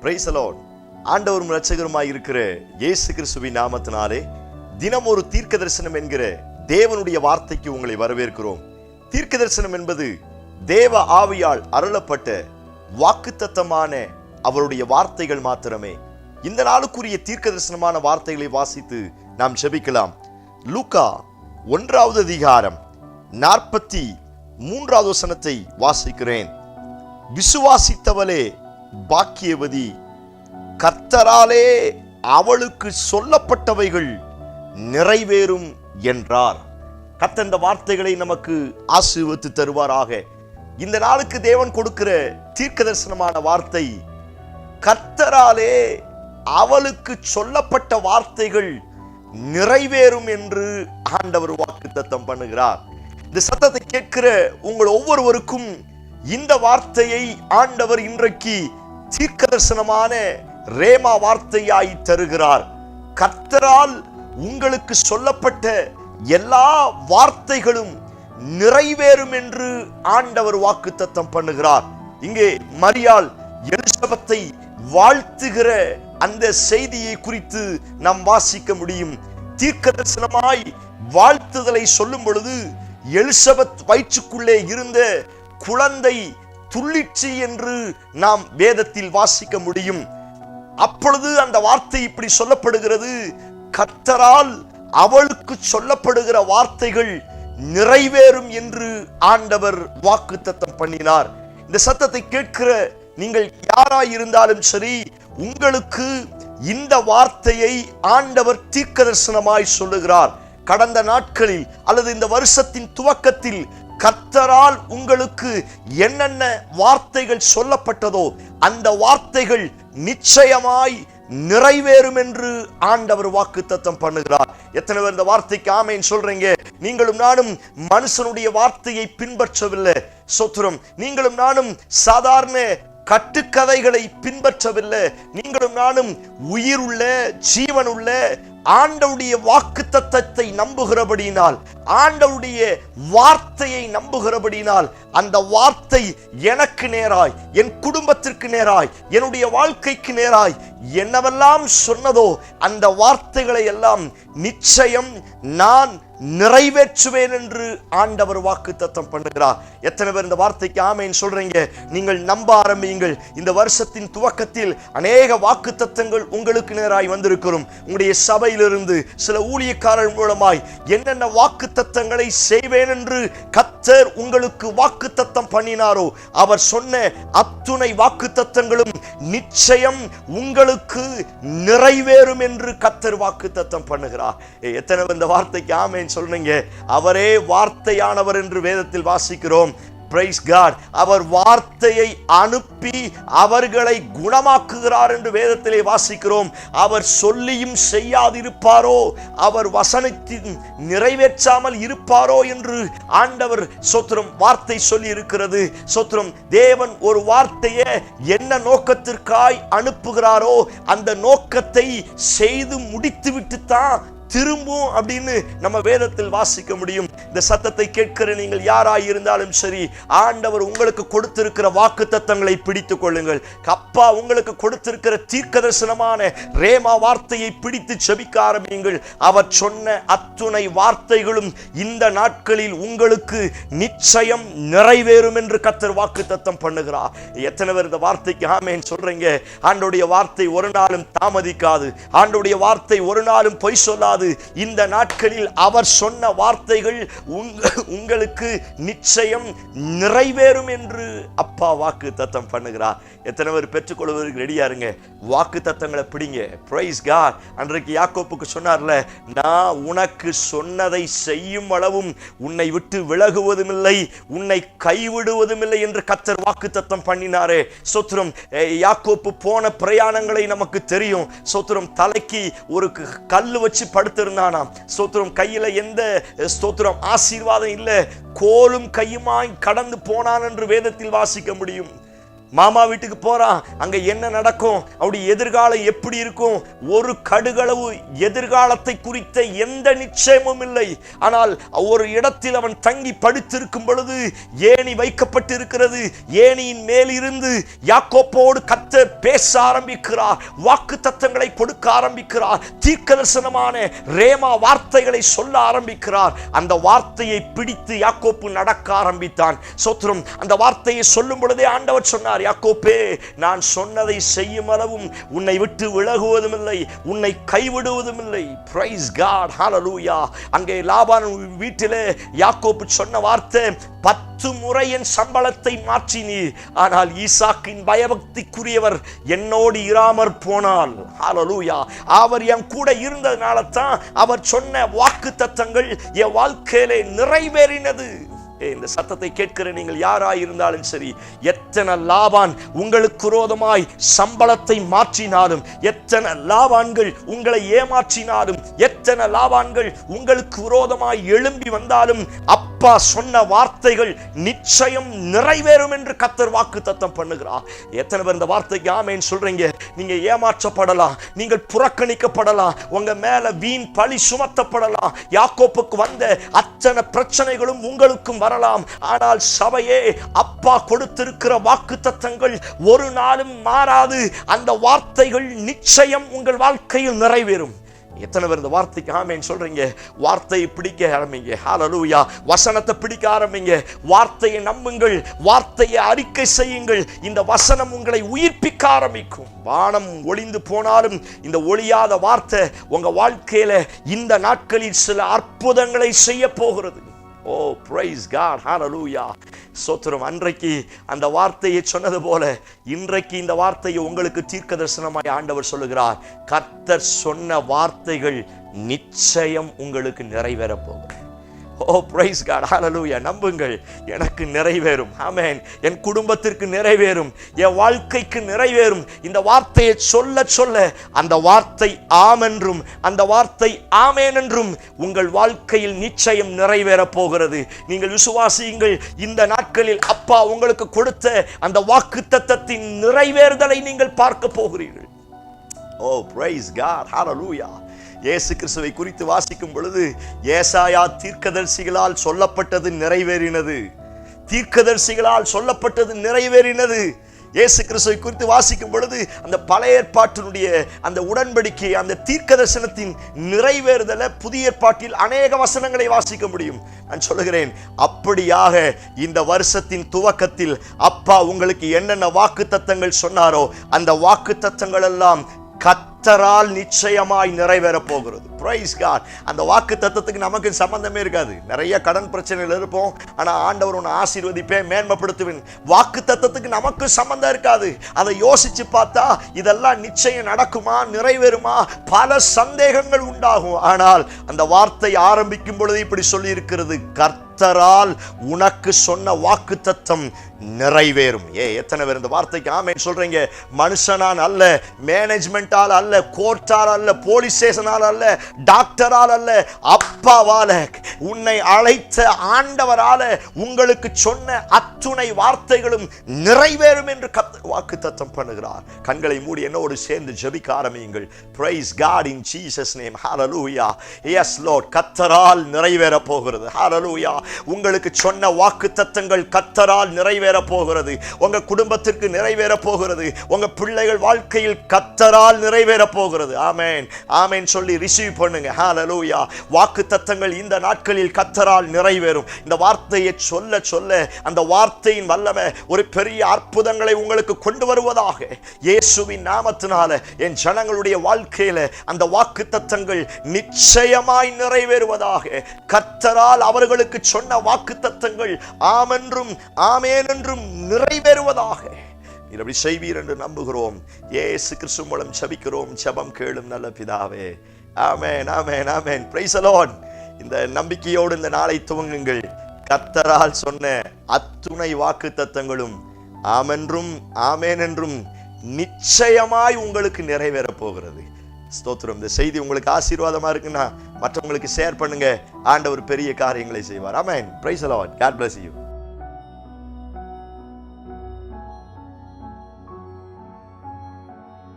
Price the Lord. ஆண்டவரும் இரட்சகருமாய் இருக்கிற இயேசு கிறிஸ்துவின் நாமத்தினாலே தினம் ஒரு தீர்க்க தரிசனம் என்கிற தேவனுடைய வார்த்தைக்கு உங்களை வரவேற்கிறோம். தீர்க்க தரிசனம் என்பது தேவ ஆவியால் அருளப்பட்ட வாக்குத்தத்தமான அவருடைய வார்த்தைகள் மாத்திரமே. இந்த நாளுக்குரிய தீர்க்க தரிசனமான வார்த்தைகளை வாசித்து நாம் ஜெபிக்கலாம். லூக்கா 1வது அதிகாரம் 43வது வசனத்தை வாசிக்கிறேன். விசுவாசித்தவளே பாக்கியவதி, கர்த்தராலே அவளுக்கு சொல்லப்பட்டவைகள் நிறைவேறும் என்றார். கர்த்தர் இந்த வார்த்தைகளை நமக்கு ஆசீர்வதித்து தருவாராக. இந்த நாளுக்கு தேவன் கொடுக்கிற தீர்க்க தரிசனமான வார்த்தை, கர்த்தராலே அவளுக்கு சொல்லப்பட்ட வார்த்தைகள் நிறைவேறும் என்று ஆண்டவர் வாக்குத்தத்தம் பண்ணுகிறார். இந்த சத்தத்தை கேட்கிற உங்கள் ஒவ்வொருவருக்கும் இந்த வார்த்தையை ஆண்டவர் இன்றைக்கு தீர்க்க தரிசனமான ரேமா வார்த்தையாய் தருகிறார். கர்த்தரால் உங்களுக்கு சொல்லப்பட்ட எல்லா வார்த்தைகளும் நிறைவேறும் என்று ஆண்டவர் வாக்குத்தத்தம் பண்ணுகிறார். இங்கே மரியாள் எலிசபெத்தை வாழ்த்துகிற அந்த செய்தியை குறித்து நாம் வாசிக்க முடியும். தீர்க்க தரிசனமாய் வாழ்த்துதலை சொல்லும் பொழுது எலிசபெத் வயிற்றுக்குள்ளே இருந்த குழந்தை துள்ளிற்று என்று நாம் வேதத்தில் வாசிக்க முடியும். அப்பொழுது அந்த வார்த்தை இப்படி சொல்லப்படுகிறது, கர்த்தரால் அவளுக்கு சொல்லப்படுகிற வார்த்தைகள் நிறைவேறும் என்று ஆண்டவர் வாக்குத்தத்தம் பண்ணினார். இந்த சத்தத்தை கேட்கிற நீங்கள் யாராய் இருந்தாலும் சரி, உங்களுக்கு இந்த வார்த்தையை ஆண்டவர் தீர்க்க தரிசனமாய் சொல்லுகிறார். கடந்த நாட்களில் அல்லது இந்த வருஷத்தின் துவக்கத்தில் கர்த்தரால் உங்களுக்கு என்னென்ன வார்த்தைகள் சொல்லப்பட்டதோ அந்த வார்த்தைகள் நிச்சயமாய் நிறைவேறும் என்று ஆண்டவர் வாக்குத்தத்தம் பண்ணுகிறார். எத்தனை பேர் இந்த வார்த்தைக்கு ஆமென் சொல்றீங்க? நீங்களும் நானும் மனுஷனுடைய வார்த்தையை பின்பற்றவில்லை. சோத்திரம். நீங்களும் நானும் சாதாரண கட்டுக்கதைகளை பின்பற்றவில்லை. நீங்களும் நானும் உயிருள்ள ஜீவனுள்ள ஆண்டவருடைய வாக்குத்தத்தத்தை நம்புகிறபடியினால், ஆண்டவருடைய வார்த்தையை நம்புகிறபடியினால், அந்த வார்த்தை எனக்கு நேராய், என் குடும்பத்திற்கு நேராய், என்னுடைய வாழ்க்கைக்கு நேராய் என்னவெல்லாம் சொன்னதோ அந்த வார்த்தைகளை எல்லாம் நிச்சயம் நான் நிறைவேற்றுவேன் என்று ஆண்டவர் வாக்குத்தத்தம் பண்ணுகிறார். எத்தனை பேர் இந்த வார்த்தைக்கு ஆமென் சொல்றீங்க? நீங்கள் நம்ப ஆரம்பியுங்கள். இந்த வருஷத்தின் துவக்கத்தில் அநேக வாக்குத்தத்தங்கள் உங்களுக்கு நேராய் வந்திருக்கிறோம். உங்களுடைய சபையிலிருந்து சில ஊழியக்காரர்கள் மூலமாய் என்னென்ன வாக்குத்தத்தங்களை செய்வேன் என்று கர்த்தர் உங்களுக்கு வாக்குத்தத்தம் பண்ணினாரோ அவர் சொன்ன அத்துணை வாக்குத்தத்தங்களும் நிச்சயம் உங்களுக்கு நிறைவேறும் என்று கர்த்தர் வாக்குத்தத்தம் பண்ணுகிறார். எத்தனை பேர் இந்த வார்த்தைக்கு ஆமென் சொல்றீங்க? அவரே வார்த்தையானவர் என்று வேதத்தில் வாசிக்கிறோம். Price God. அவர் வார்த்தையை அனுப்பி அவர்களை குணமாக்குகிறார் என்று வேதத்திலே வாசிக்கிறோம். அவர் சொல்லியும் செய்யாதிருப்பாரோ, அவர் வசனத்தின் நிறைவேற்றாமல் இருப்பாரோ என்று ஆண்டவர் சோத்திரம் வார்த்தை சொல்லி இருக்கிறது. சோத்திரம். தேவன் ஒரு வார்த்தையை என்ன நோக்கத்திற்காய் அனுப்புகிறாரோ அந்த நோக்கத்தை செய்து முடித்து விட்டு தான் திரும்பும் அப்படின்னு நம்ம வேதத்தில் வாசிக்க முடியும். இந்த சத்தத்தை கேட்கிற நீங்கள் யாராய் இருந்தாலும் சரி, ஆண்டவர் உங்களுக்கு கொடுத்திருக்கிற வாக்குத்தத்தங்களை பிடித்துக் கொள்ளுங்கள். அப்பா உங்களுக்கு கொடுத்திருக்கிற தீர்க்க தரிசனமான ரேமா வார்த்தையை பிடித்து ஜெபிக்க ஆரம்பியுங்கள். அவர் சொன்ன அத்துணை வார்த்தைகளும் இந்த நாட்களில் உங்களுக்கு நிச்சயம் நிறைவேறும் என்று கர்த்தர் வாக்குத்தத்தம் பண்ணுகிறார். எத்தனை பேர் இந்த வார்த்தைக்கு ஆமென் சொல்றீங்க? ஆண்டவருடைய வார்த்தை ஒரு நாளும் தாமதிக்காது. ஆண்டவருடைய வார்த்தை ஒரு நாளும் பொய் சொல்லாது. இந்த நாட்களில் அவர் சொன்ன வார்த்தைகள் உங்களுக்கு நிச்சயம் நிறைவேறும் என்று அப்பா வாக்கு தத்தம் பண்ணுகிறார். எத்தனை பேர் பெற்றுக்கொள்வதற்கு ரெடியா இருங்க? வாக்கு தத்தங்களை பிடிங்க. Praise God. அன்றைக்கு யாக்கோப்புக்கு சொன்னார்ல, நான் உனக்கு சொன்னதை செய்யும் அளவும் உன்னை விட்டு விலகுவதும் இல்லை, உன்னை கைவிடுவதும் இல்லை என்று கர்த்தர் வாக்கு தத்தம் பண்ணினாரே. சோத்திரம். யாக்கோப்பு போன பிரயாணங்களை நமக்கு தெரியும். சோத்திரம். தலைக்கு ஒரு கல்லு வச்சு படுத்திருந்தானாம். சோத்திரம். கையில எந்த ஸ்தோத்திரம் ஆசீர்வாதம் இல்லை, கோலும் கையுமாய் கடந்து போனான் என்று வேதத்தில் வாசிக்க முடியும். மாமா வீட்டுக்கு போறான், அங்க என்ன நடக்கும், அவருடைய எதிர்காலம் எப்படி இருக்கும், ஒரு கடுகளவு எதிர்காலத்தை குறித்த எந்த நிச்சயமும் இல்லை. ஆனால் ஒரு இடத்தில் அவன் தங்கி படுத்திருக்கும் பொழுது ஏணி வைக்கப்பட்டு இருக்கிறது. ஏணியின் மேலிருந்து யாக்கோப்போடு கர்த்தர் பேச ஆரம்பிக்கிறார், வாக்கு தத்தங்களை கொடுக்க ஆரம்பிக்கிறார், தீர்க்கதரிசனமான ரேமா வார்த்தைகளை சொல்ல ஆரம்பிக்கிறார். அந்த வார்த்தையை பிடித்து யாக்கோப்பு நடக்க ஆரம்பித்தான். சோத்திரம். அந்த வார்த்தையை சொல்லும் பொழுதே ஆண்டவர் சொன்னார், யாக்கோப்பே, நான் சொன்னதை செய்யும் அளவும் உன்னை விட்டு விலகுவதும் இல்லை, உன்னை கைவிடுவதும் இல்லை. பிரைஸ் காட், ஹல்லேலூயா. அங்கே லாபான் வீட்டிலே யாக்கோப்பு சொன்ன வார்த்தை, 10 முறை என் சம்பளத்தை மாற்றினீர், ஆனால் ஈசாக்கின் பயபக்திக்குரியவர் என்னோடு இராமற் போனால். ஹல்லேலூயா. அவர் என் கூட இருந்ததுனால தான் அவர் சொன்ன வாக்கு தத்தங்கள் என் வாழ்க்கையிலே நிறைவேறினது. இந்த சத்தத்தை கேட்கிற நீங்கள் யாராய் இருந்தாலும் சரி, எத்தனை லாபான் உங்களுக்கு விரோதமாய் சம்பளத்தை மாற்றினாலும், எத்தனை லாபான்கள் உங்களை ஏமாற்றினாலும், எத்தனை லாபான்கள் உங்களுக்கு விரோதமாய் எழும்பி வந்தாலும், அப்பா சொன்ன வார்த்தைகள் நிச்சயம் நிறைவேறும் என்று கர்த்தர் வாக்கு தத்தம் பண்ணுகிறார். எத்தனை பேர் இந்த வார்த்தைக்கு ஆமென் சொல்றீங்க? நீங்க ஏமாற்றப்படலாம், நீங்கள் புறக்கணிக்கப்படலாம், உங்க மேல வீண் பழி சுமத்தப்படலாம், யாக்கோப்புக்கு வந்த அத்தனை பிரச்சனைகளும் உங்களுக்கும் வரலாம். ஆனால் சபையே, அப்பா கொடுத்திருக்கிற வாக்கு தத்தங்கள் ஒரு நாளும் மாறாது. அந்த வார்த்தைகள் நிச்சயம் உங்கள் வாழ்க்கையில் நிறைவேறும். எத்தனை பேர் இந்த வார்த்தைக்கு ஆமென் சொல்றீங்க? வார்த்தையை பிடிக்க ஆரம்பிங்க. ஹல்லேலூயா. வசனத்தை பிடிக்க ஆரம்பிங்க. வார்த்தையை நம்புங்கள், வார்த்தையை அறிக்கை செய்யுங்கள். இந்த வசனம் உங்களை உயிர்ப்பிக்க ஆரம்பிக்கும். வானம் ஒளிந்து போனாலும் இந்த ஒளியாத வார்த்தை உங்க வாழ்க்கையில இந்த நாட்களில் சில அற்புதங்களை செய்ய போகிறது. ஓ, பிரைஸ் காட், ஹல்லேலூயா. சோத்திரம். அன்றைக்கு அந்த வார்த்தையை சொன்னது போல இன்றைக்கு இந்த வார்த்தையை உங்களுக்கு தீர்க்க தரிசனமாய் ஆண்டவர் சொல்லுகிறார். கர்த்தர் சொன்ன வார்த்தைகள் நிச்சயம் உங்களுக்கு நிறைவேற போகிறது. ஓ, பிரைஸ் காட், ஹல்லேலூயா. நம்புங்கள், எனக்கு நிறைவேறும். ஆமென். என் குடும்பத்திற்கு நிறைவேறும், என் வாழ்க்கைக்கு நிறைவேறும். இந்த வார்த்தையை சொல்ல சொல்ல அந்த வார்த்தை ஆம் என்றும் அந்த வார்த்தை ஆமென் என்றும் உங்கள் வாழ்க்கையில் நிச்சயம் நிறைவேற போகிறது. நீங்கள் விசுவாசியுங்கள். இந்த நாட்களில் அப்பா உங்களுக்கு கொடுத்த அந்த வாக்குத்தத்தத்தின் நிறைவேறுதலை நீங்கள் பார்க்க போகிறீர்கள். ஓ, பிரைஸ் காட், ஹல்லேலூயா. இயேசு கிறிஸ்துவை குறித்து வாசிக்கும் பொழுது ஏசாயா தீர்க்கதரிசிகளால் சொல்லப்பட்டது நிறைவேறினது. தீர்க்கதரிசிகளால் சொல்லப்பட்டது நிறைவேறினது. இயேசு கிறிஸ்துவை குறித்து வாசிக்கும் பொழுது அந்த பழைய ஏற்பாட்டினுடைய அந்த உடன்படிக்கை, அந்த தீர்க்க தரிசனத்தின் நிறைவேறுதலை புதிய ஏற்பாட்டில் அநேக வசனங்களை வாசிக்க முடியும். நான் சொல்லுகிறேன், அப்படியாக இந்த வருஷத்தின் துவக்கத்தில் அப்பா உங்களுக்கு என்னென்ன வாக்கு தத்தங்கள் சொன்னாரோ அந்த வாக்கு தத்தங்கள் எல்லாம் கர்த்தரால் நிச்சயமாய் நிறைவேற போகிறது. Praise God. அந்த வாக்கு தத்தத்துக்கு நமக்கு சம்பந்தமே இருக்காது. நிறைய கடன் பிரச்சனைகள் இருப்போம், ஆனா ஆண்டவர் உன்னை ஆசீர்வதிப்பேன், மேன்மைப்படுத்துவேன். வாக்கு தத்தத்துக்கு நமக்கு சம்பந்தம் இருக்காது. அதை யோசிச்சு பார்த்தா இதெல்லாம் நிச்சயம் நடக்குமா, நிறைவேறுமா, பல சந்தேகங்கள் உண்டாகும். ஆனால் அந்த வார்த்தை ஆரம்பிக்கும் பொழுது இப்படி சொல்லி இருக்கிறது, கர்த்தரால் உனக்கு சொன்ன வாக்கு தத்தம் நிறைவேறும். எத்தனை பேர் இந்த வார்த்தைக்கு ஆமென் சொல்றீங்க? மனுஷனால் அல்ல, மேனேஜ்மெண்டால் அல்ல, கோர்ட்டால் அல்ல, போலீஸ் ஸ்டேஷனால் அல்ல, டாக்டரால் அல்ல, அப்பாவால, உன்னை அழைத்த ஆண்டவரால உங்களுக்கு சொன்ன அத்துணை வார்த்தைகளும் நிறைவேறும் என்று வாக்கு தத்தம் பண்ணுகிறார். கண்களை மூடி என்னோடு சேர்ந்து ஜெபிக்க ஆரம்பியுங்கள். Praise God in Jesus name. Hallelujah. Yes Lord. கர்த்தரால் நிறைவேற போகிறது. Hallelujah. உங்களுக்கு சொன்ன வாக்கு தத்தங்கள் கர்த்தரால் நிறைவேற போகிறது. உங்க குடும்பத்திற்கு நிறைவேற போகிறது. உங்க பிள்ளைகள் வாழ்க்கையில் கர்த்தரால் நிறைவேற போகிறது. ஆமென். ஆமென் சொல்லி ரிசீவ் பண்ணுங்க. ஹalleluya. வாக்கு தத்தங்கள் இந்த நாட்களில் கர்த்தரால் நிறைவேறும். இந்த வார்த்தையை சொல்ல சொல்ல அந்த வார்த்தையின் வல்லமை ஒரு பெரிய அற்புதங்களை உங்களுக்கு கொண்டு வருவதாக இயேசுவின் நாமத்தினால என் ஜனங்களுடைய வாழ்க்கையில அந்த வாக்கு தத்தங்கள் நிச்சயமாய் நிறைவேறுவதாக. கர்த்தரால் அவர்களுக்கு சொன்ன வாக்கு தத்தங்கள் ஆமென்றும் ஆமென் என்றும் நிறைவேறுவதாக நீர் அப்படி செய்வீர் என்று நம்புகிறோம். இயேசு கிறிஸ்து மூலம் ஜெபிக்கிறோம். ஜெபம் கேளும் நல்ல பிதாவே. ஆமென் ஆமென் ஆமென். Praise the Lord. இந்த நம்பிக்கையோடு இந்த நாளை துவங்குங்கள். கர்த்தரால் சொன்ன அத்துணை வாக்கு தத்தங்களும் ஆமென்றும் ஆமென் என்றும் நிச்சயமாய் உங்களுக்கு நிறைவேற போகிறது. ஸ்தோத்திரம். இந்த செய்தி உங்களுக்கு ஆசீர்வாதமா இருக்குன்னா மற்றவங்களுக்கு ஷேர் பண்ணுங்க. ஆண்டவர் பெரிய காரியங்களை செய்வார். ஆமென். Praise the Lord. God bless you.